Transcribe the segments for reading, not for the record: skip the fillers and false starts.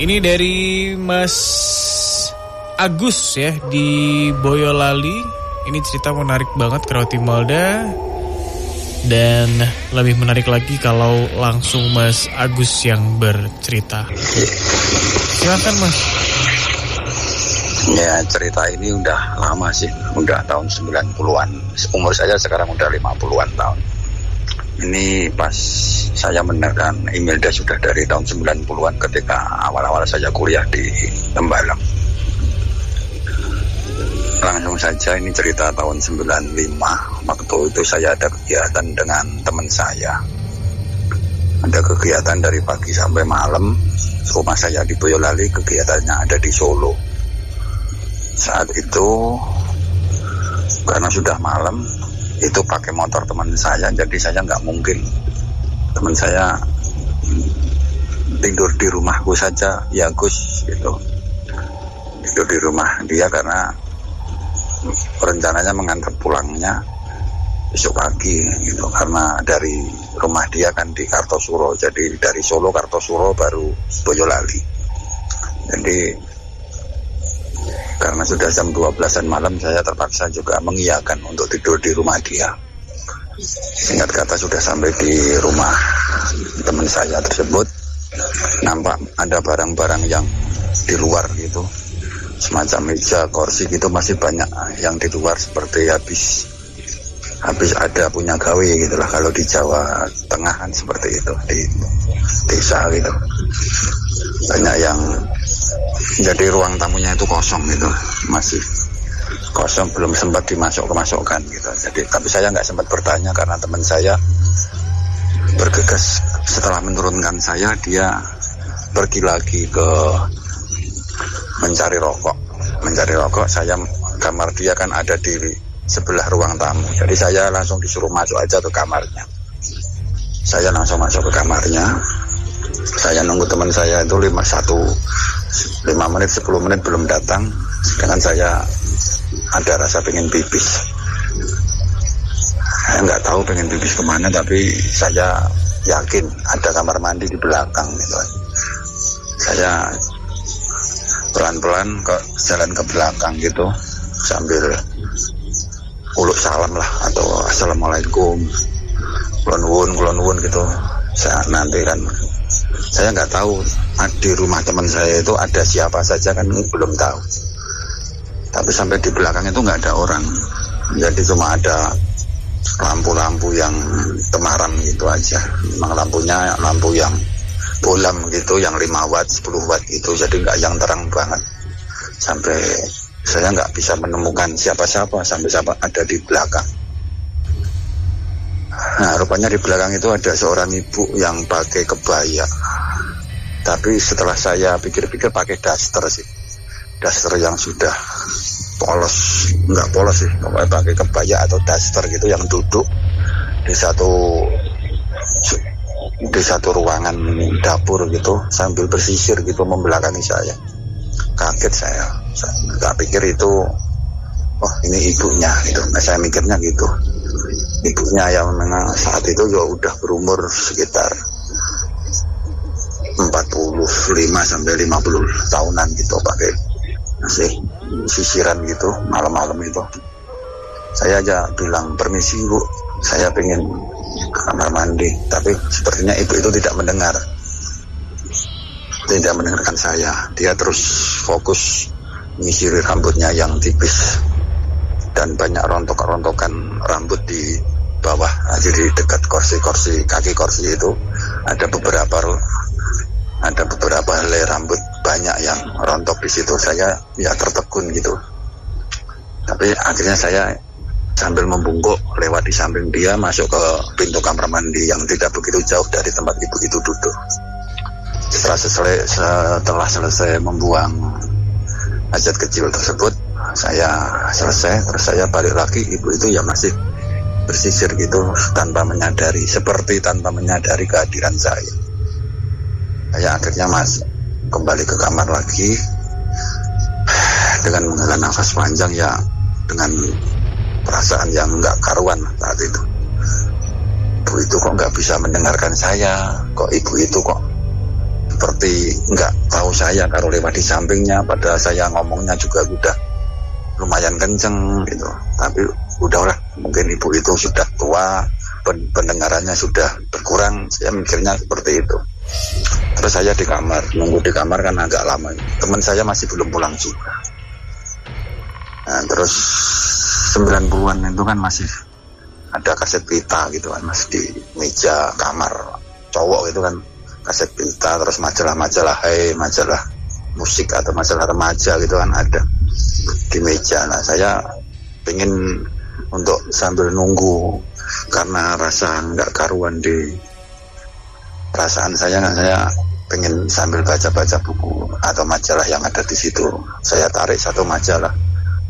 Ini dari Mas Agus ya di Boyolali. Ini cerita menarik banget Krauti Malda. Dan lebih menarik lagi kalau langsung Mas Agus yang bercerita. Silakan Mas. Ya, cerita ini udah lama sih, udah tahun 90-an. Umur saya sekarang udah 50-an tahun. Ini pas saya menekan Imelda sudah dari tahun 90-an ketika awal-awal saya kuliah di Tembalang. Langsung saja ini cerita tahun 95. Waktu itu saya ada kegiatan dengan teman saya. Ada kegiatan dari pagi sampai malam. Rumah saya di Boyolali, kegiatannya ada di Solo. Saat itu karena sudah malam, itu pakai motor teman saya, jadi saya nggak mungkin. Teman saya tidur di rumahku saja, ya Gus gitu. Tidur di rumah dia karena rencananya mengantar pulangnya besok pagi gitu, karena dari rumah dia kan di Kartosuro, jadi dari Solo Kartosuro baru Boyolali. Jadi karena sudah jam 12-an malam, saya terpaksa juga mengiyakan untuk tidur di rumah dia. Singkat kata sudah sampai di rumah teman saya tersebut, nampak ada barang-barang yang di luar gitu, semacam meja, kursi gitu, masih banyak yang di luar, seperti habis ada punya gawe gitulah kalau di Jawa Tengah kan seperti itu, di desa gitu. Banyak yang jadi ruang tamunya itu kosong gitu, masih kosong, belum sempat dimasukkan gitu. Jadi tapi saya nggak sempat bertanya karena teman saya bergegas setelah menurunkan saya, dia pergi lagi ke mencari rokok. Saya, kamar dia kan ada di sebelah ruang tamu, jadi saya langsung disuruh masuk aja ke kamarnya. Saya langsung masuk ke kamarnya. Saya nunggu teman saya itu 5 menit 10 menit belum datang, sedangkan saya ada rasa pengen pipis. Saya nggak tahu pengen pipis kemana, tapi saya yakin ada kamar mandi di belakang gitu. Saya pelan-pelan jalan ke belakang gitu, sambil uluk salam lah, atau assalamualaikum, kulon nuwun gitu. Saya nanti kan, saya nggak tahu di rumah teman saya itu ada siapa saja kan, belum tahu. Tapi sampai di belakang itu nggak ada orang, jadi cuma ada lampu-lampu yang temaram gitu aja. Memang lampunya lampu yang bolam gitu, yang 5 watt, 10 watt gitu, jadi nggak yang terang banget. Sampai saya nggak bisa menemukan siapa-siapa sampai siapa ada di belakang. Nah, rupanya di belakang itu ada seorang ibu yang pakai kebaya. Tapi setelah saya pikir-pikir pakai daster sih. Daster yang sudah polos, nggak polos sih, pokoknya pakai kebaya atau daster gitu, yang duduk di satu ruangan dapur gitu, sambil bersisir gitu membelakangi saya. Kaget saya nggak pikir itu, oh ini ibunya gitu. Nah, saya mikirnya gitu, ibunya yang memang saat itu ya udah berumur sekitar 45 sampai 50 tahunan gitu, pakai masih sisiran gitu malam-malam itu. Saya aja bilang, permisi Bu, saya pengen ke kamar mandi. Tapi sepertinya ibu itu tidak mendengarkan saya. Dia terus fokus menyisiri rambutnya yang tipis dan banyak rontok-rontokan rambut di bawah. Jadi dekat kaki kursi itu ada beberapa helai rambut banyak yang rontok di situ. Saya ya tertegun gitu. Tapi akhirnya saya sambil membungkuk lewat di samping dia, masuk ke pintu kamar mandi yang tidak begitu jauh dari tempat ibu itu duduk. Setelah selesai membuang hajat kecil tersebut, saya selesai, terus saya balik lagi. Ibu itu ya masih bersisir gitu, seperti tanpa menyadari kehadiran saya. Saya akhirnya kembali ke kamar lagi dengan menghela nafas panjang, ya dengan perasaan yang nggak karuan saat itu. Ibu itu kok nggak bisa mendengarkan saya, kok ibu itu kok seperti nggak tahu saya kalau lewat di sampingnya, padahal saya ngomongnya juga udah lumayan kenceng gitu. Tapi udahlah, mungkin ibu itu sudah tua, pendengarannya sudah berkurang, saya mikirnya seperti itu. Terus saya di kamar, nunggu di kamar kan agak lama. Teman saya masih belum pulang juga. Nah, terus 90-an itu kan masih ada kaset pita gitu kan, masih di meja kamar cowok itu kan, kaset pita, terus majalah-majalah, majalah musik atau majalah remaja gitu kan ada di meja. Nah, saya pengen untuk sambil nunggu karena rasa nggak karuan di perasaan saya kan, saya pengen sambil baca-baca buku atau majalah yang ada di situ. Saya tarik satu majalah,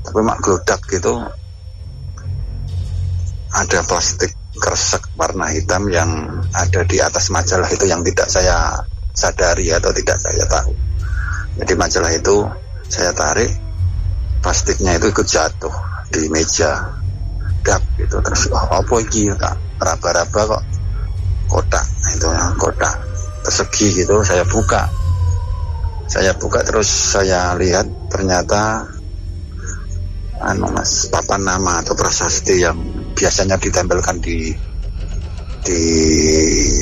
tapi mak gelodak gitu, ada plastik kresek warna hitam yang ada di atas majalah itu yang tidak saya sadari atau tidak saya tahu. Jadi majalah itu saya tarik, plastiknya itu ikut jatuh di meja, dak gitu. Terus apa iki tak raba-raba kok kotak itu, kotak persegi gitu. Saya buka terus saya lihat ternyata mas, papan nama atau prasasti yang biasanya ditempelkan di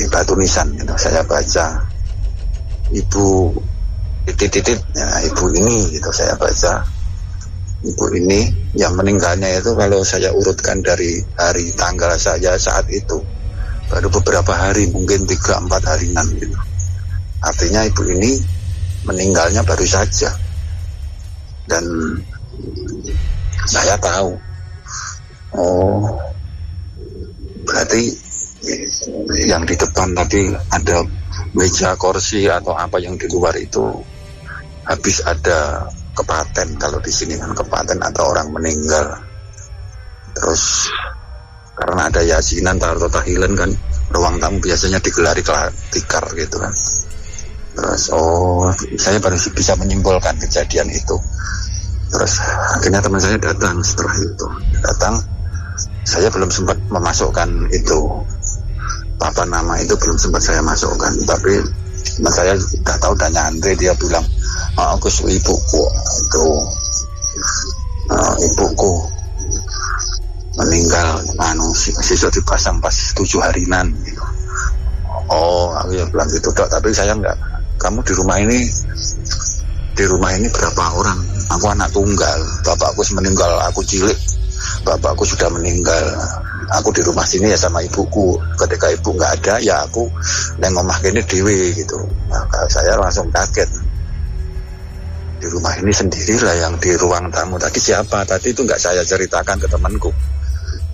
batu nisan gitu. Saya baca ibu titit ya, ibu ini gitu. Saya baca ibu ini yang meninggalnya itu, kalau saya urutkan dari hari tanggal saya saat itu, baru beberapa hari, mungkin 3-4 harian gitu. Artinya ibu ini meninggalnya baru saja. Dan saya tahu, oh berarti yang di depan tadi ada meja, kursi atau apa yang di luar itu habis ada kepaten. Kalau di sini kan kepaten atau orang meninggal. Terus karena ada yasinan atau tahlilan kan, ruang tamu biasanya digelari tikar gitu kan. Terus saya baru bisa menyimpulkan kejadian itu. Terus akhirnya teman saya datang. Setelah itu datang, saya belum sempat memasukkan itu papan nama itu, belum sempat saya masukkan. Tapi teman saya udah tahu, udah nyantri, dia bilang, aku ibuku itu, ibuku meninggal, sisa dipasang pas 7 harian gitu. Aku ya bilang gitu dok. Tapi saya enggak, kamu di rumah ini berapa orang? Aku anak tunggal, bapakku meninggal, aku cilik, bapakku sudah meninggal. Aku di rumah sini ya sama ibuku. Ketika ibu nggak ada, ya aku neng omah kene dewe gitu. Maka saya langsung kaget. Di rumah ini sendirilah, yang di ruang tamu tadi siapa? Tadi itu nggak saya ceritakan ke temanku.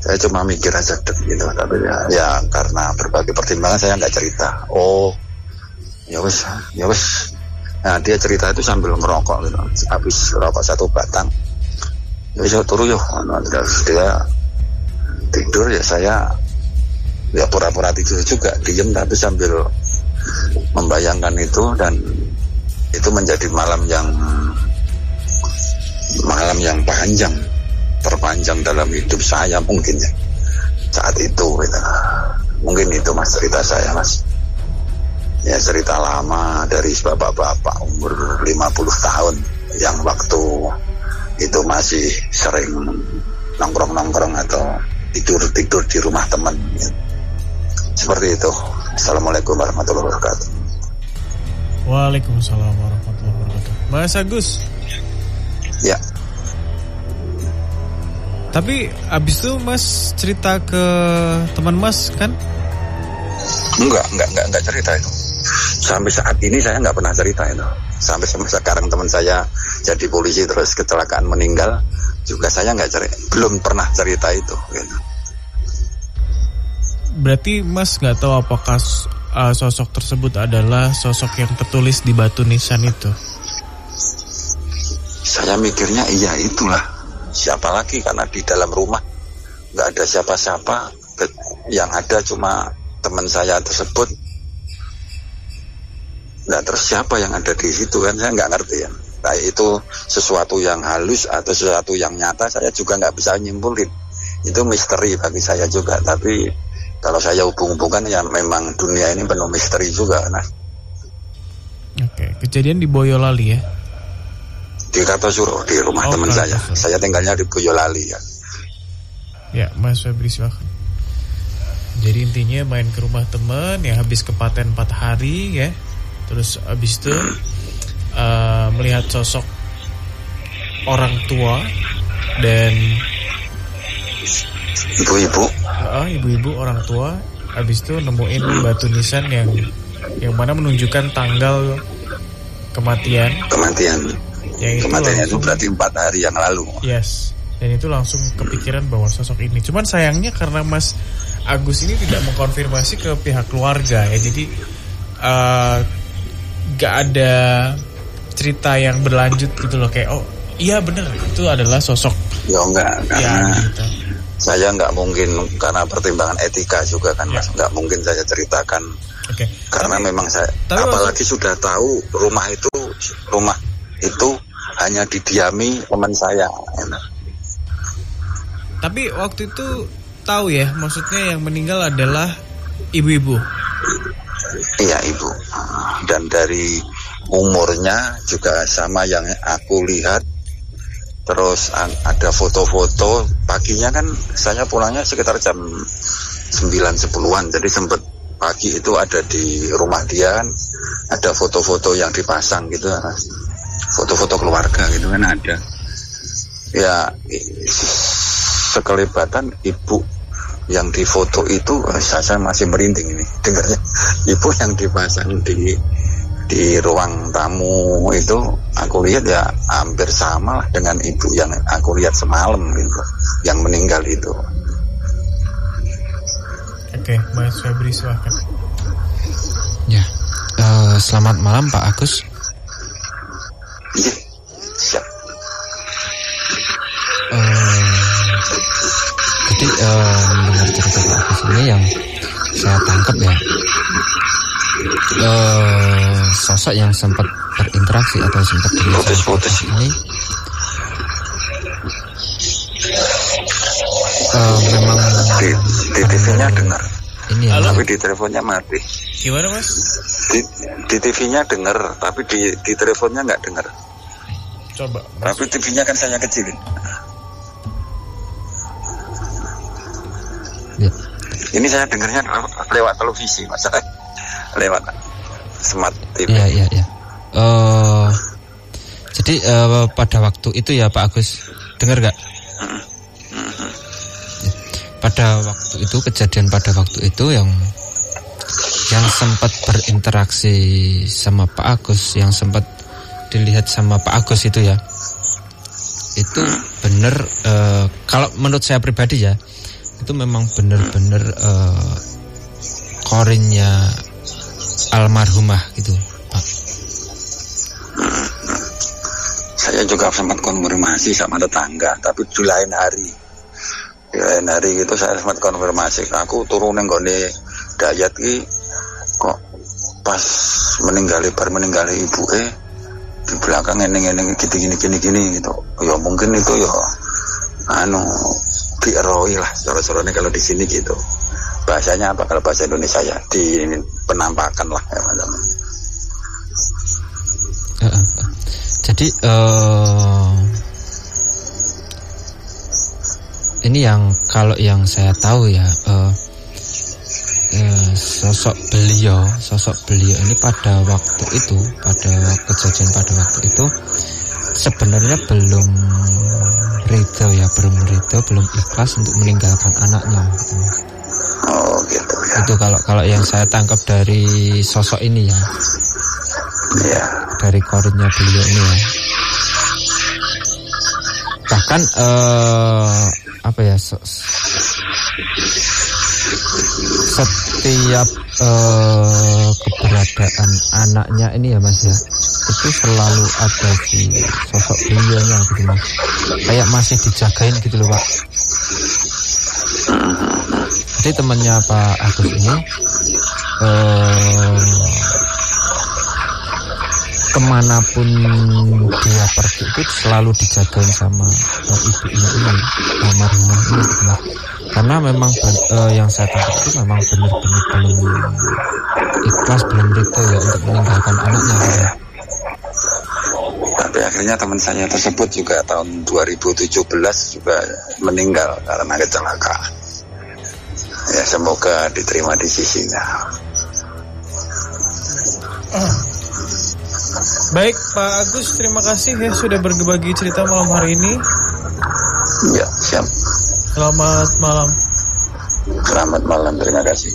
Saya cuma mikir aja gitu. Tapi ya karena berbagai pertimbangan saya nggak cerita. Ya wes. Nah, dia cerita itu sambil ngerokok gitu. Habis rokok 1 batang, ya turu yo. Terus dia tidur, ya saya ya pura-pura tidur juga, diem tapi sambil membayangkan itu. Dan itu menjadi malam yang panjang, terpanjang dalam hidup saya mungkin ya saat itu gitu. Mungkin itu mas cerita saya mas. Ya cerita lama dari bapak-bapak umur 50 tahun yang waktu itu masih sering nongkrong atau tidur di rumah teman ya. Seperti itu. Assalamualaikum warahmatullahi wabarakatuh. Waalaikumsalam warahmatullahi wabarakatuh. Mas Agus. Ya. Tapi abis itu mas cerita ke teman mas kan? Enggak cerita itu. Sampai saat ini saya nggak pernah cerita itu. Sampai sekarang teman saya jadi polisi terus kecelakaan meninggal juga saya belum pernah cerita itu gitu. Berarti mas nggak tahu apakah sosok tersebut adalah sosok yang tertulis di batu nisan itu? Saya mikirnya iya itulah. Siapa lagi, karena di dalam rumah nggak ada siapa-siapa, yang ada cuma teman saya tersebut. Nah terus siapa yang ada di situ kan saya nggak ngerti ya. Nah itu sesuatu yang halus atau sesuatu yang nyata, saya juga nggak bisa nyimpulin. Itu misteri bagi saya juga. Tapi kalau saya hubung-hubungkan ya memang dunia ini penuh misteri juga. Nah Oke, kejadian di Boyolali ya? Di Kartosuro, di rumah teman saya. Saya tinggalnya di Boyolali ya. Ya, Mas Febri silakan. Jadi intinya main ke rumah teman ya, habis kepaten 4 hari ya. Terus habis itu melihat sosok orang tua dan ibu-ibu orang tua. Habis itu nemuin batu nisan yang mana menunjukkan tanggal kematian. Kematiannya itu berarti 4 hari yang lalu. Yes. Dan itu langsung kepikiran bahwa sosok ini. Cuman sayangnya karena Mas Agus ini tidak mengkonfirmasi ke pihak keluarga ya. Jadi gak ada cerita yang berlanjut gitu loh. Kayak iya bener itu adalah sosok. Ya enggak, karena gitu. Saya nggak mungkin, karena pertimbangan etika juga kan Mas, nggak mungkin saya ceritakan. Karena memang saya, apalagi sudah tahu rumah itu hanya didiami teman saya. Tapi waktu itu tahu ya, maksudnya yang meninggal adalah ibu-ibu. Iya, ibu. Dan dari umurnya juga sama yang aku lihat. Terus ada foto-foto, paginya kan saya pulangnya sekitar jam 9-10an, jadi sempat pagi itu ada di rumah dia kan, ada foto-foto yang dipasang gitu, foto-foto keluarga gitu kan ada. Ya sekelibatan ibu yang difoto itu, saya masih merinding ini dengarnya. Ibu yang dipasang di ruang tamu itu aku lihat ya hampir sama lah dengan ibu yang aku lihat semalam gitu, yang meninggal itu. Oke, Mas Febri silakan. Ya, selamat malam Pak Agus. Iya, siap. Jadi mendengar cerita Pak Agus ini yang saya tangkap ya, sosok yang sempat berinteraksi atau sempat foto ini memang di TV-nya dengar. Ini ya, tapi di teleponnya mati. Gimana Mas? Di TV-nya dengar, tapi di teleponnya nggak dengar. Coba. Tapi TV-nya kan saya kecilin. Ya. Ini saya dengarnya lewat televisi, Mas. Lewat smart TV. Iya. Jadi pada waktu itu ya Pak Agus, dengar gak? Pada waktu itu, kejadian pada waktu itu yang sempat berinteraksi sama Pak Agus, yang sempat dilihat sama Pak Agus itu ya, itu benar, kalau menurut saya pribadi ya, itu memang benar-benar korinnya almarhumah gitu Pak. Saya juga sempat konfirmasi sama tetangga, tapi di lain hari gitu saya sempat konfirmasi. Aku turun nggone Dayat ki kok pas meninggali ibu di belakang ngene gini gitu. Ya mungkin itu ya dieroi lah cara-caranya kalau di sini gitu. Bahasanya apa kalau bahasa Indonesia ya, di penampakan lah ya macam. Jadi ini yang kalau yang saya tahu ya, sosok beliau ini pada waktu itu, pada kejadian pada waktu itu sebenarnya belum ridho, belum ikhlas untuk meninggalkan anaknya gitu. Oh gitu ya. Itu kalau yang saya tangkap dari sosok ini ya. Iya. Dari korinnya beliau ini ya. Bahkan setiap keberadaan anaknya ini ya Mas ya, itu selalu ada di sosok beliaunya gitu Mas, kayak masih dijagain gitu loh Pak. Jadi temannya Pak Agus ini kemanapun dia pergi itu selalu dijagain sama ibunya ini, almarhumah ini gitu lah. Karena memang yang saya tangkap itu memang benar-benar belum ikhlas, belum rito ya untuk meninggalkan anaknya gitu. Tapi akhirnya teman saya tersebut juga tahun 2017 juga meninggal karena kecelakaan. Ya semoga diterima di sisinya. Baik Pak Agus, terima kasih ya sudah berbagi cerita malam hari ini. Ya, siap. Selamat malam. Selamat malam, terima kasih.